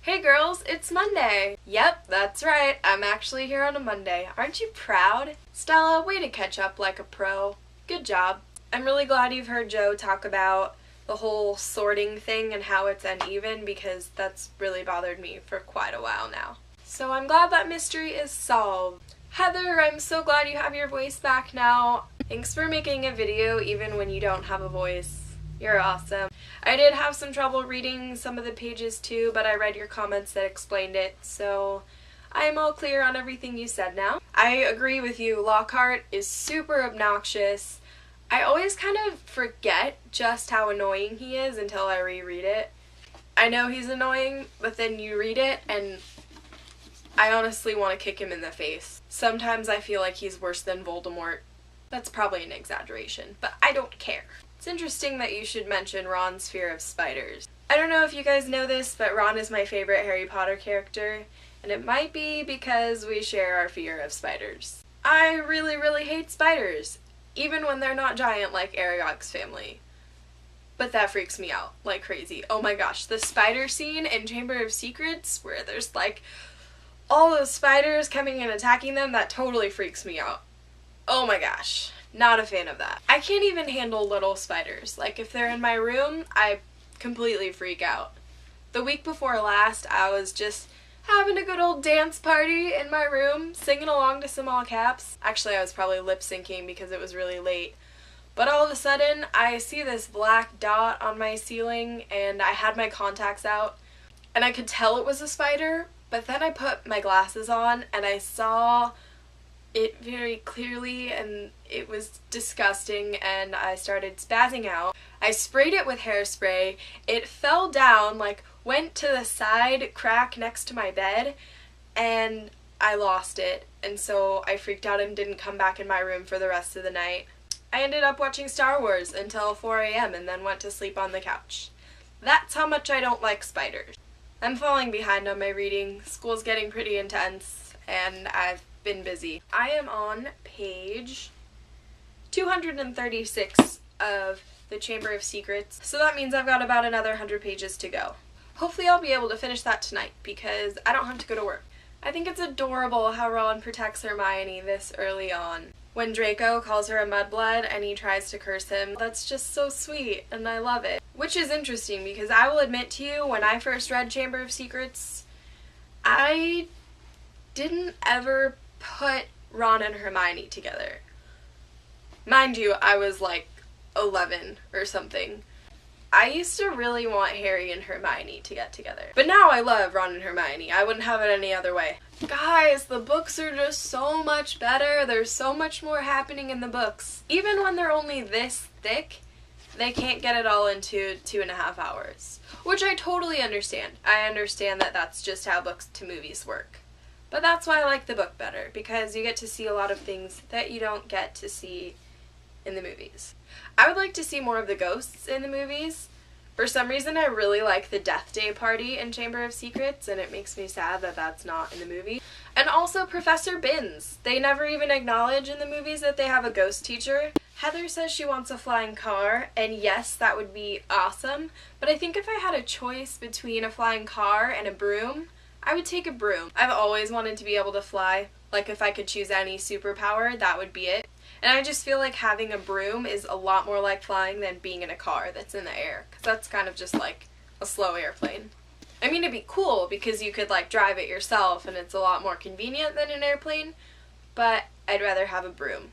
Hey girls, it's Monday! Yep, that's right, I'm actually here on a Monday. Aren't you proud? Stella, way to catch up like a pro. Good job. I'm really glad you've heard Joe talk about the whole sorting thing and how it's uneven because that's really bothered me for quite a while now. So I'm glad that mystery is solved. Heather, I'm so glad you have your voice back now. Thanks for making a video even when you don't have a voice. You're awesome. I did have some trouble reading some of the pages too, but I read your comments that explained it, so I am all clear on everything you said now. I agree with you, Lockhart is super obnoxious. I always kind of forget just how annoying he is until I reread it. I know he's annoying, but then you read it and I honestly want to kick him in the face. Sometimes I feel like he's worse than Voldemort. That's probably an exaggeration, but I don't care. It's interesting that you should mention Ron's fear of spiders. I don't know if you guys know this, but Ron is my favorite Harry Potter character, and it might be because we share our fear of spiders. I really hate spiders, even when they're not giant like Aragog's family. But that freaks me out like crazy. Oh my gosh, the spider scene in Chamber of Secrets where there's like all those spiders coming and attacking them, that totally freaks me out. Oh my gosh. Not a fan of that. I can't even handle little spiders. Like if they're in my room, I completely freak out. The week before last, I was just having a good old dance party in my room, singing along to some All Caps. Actually, I was probably lip syncing because it was really late. But all of a sudden, I see this black dot on my ceiling and I had my contacts out and I could tell it was a spider, but then I put my glasses on and I saw it very clearly and it was disgusting and I started spazzing out. I sprayed it with hairspray. It fell down, like went to the side crack next to my bed and I lost it, and so I freaked out and didn't come back in my room for the rest of the night. I ended up watching Star Wars until 4 a.m. and then went to sleep on the couch. That's how much I don't like spiders. I'm falling behind on my reading. School's getting pretty intense and I've been busy. I am on page 236 of the Chamber of Secrets, so that means I've got about another 100 pages to go. Hopefully I'll be able to finish that tonight because I don't have to go to work. I think it's adorable how Ron protects Hermione this early on. When Draco calls her a mudblood and he tries to curse him, that's just so sweet and I love it. Which is interesting because I will admit to you, when I first read Chamber of Secrets, I didn't ever put Ron and Hermione together. Mind you, I was like 11 or something. I used to really want Harry and Hermione to get together. But now I love Ron and Hermione. I wouldn't have it any other way. Guys, the books are just so much better. There's so much more happening in the books. Even when they're only this thick, they can't get it all into 2.5 hours. Which I totally understand. I understand that that's just how books to movies work. But that's why I like the book better, because you get to see a lot of things that you don't get to see in the movies. I would like to see more of the ghosts in the movies. For some reason, I really like the Death Day party in Chamber of Secrets, and it makes me sad that that's not in the movie. And also Professor Binns. They never even acknowledge in the movies that they have a ghost teacher. Heather says she wants a flying car, and yes, that would be awesome, but I think if I had a choice between a flying car and a broom, I would take a broom. I've always wanted to be able to fly. Like if I could choose any superpower, that would be it. And I just feel like having a broom is a lot more like flying than being in a car that's in the air, because that's kind of just like a slow airplane. I mean, it'd be cool because you could like drive it yourself and it's a lot more convenient than an airplane, but I'd rather have a broom.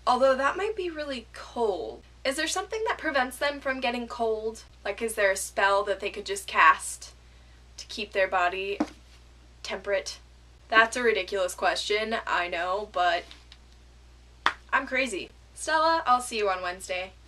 Although that might be really cold. Is there something that prevents them from getting cold? Like, is there a spell that they could just cast to keep their body temperate? That's a ridiculous question, I know, but I'm crazy. Stella, I'll see you on Wednesday.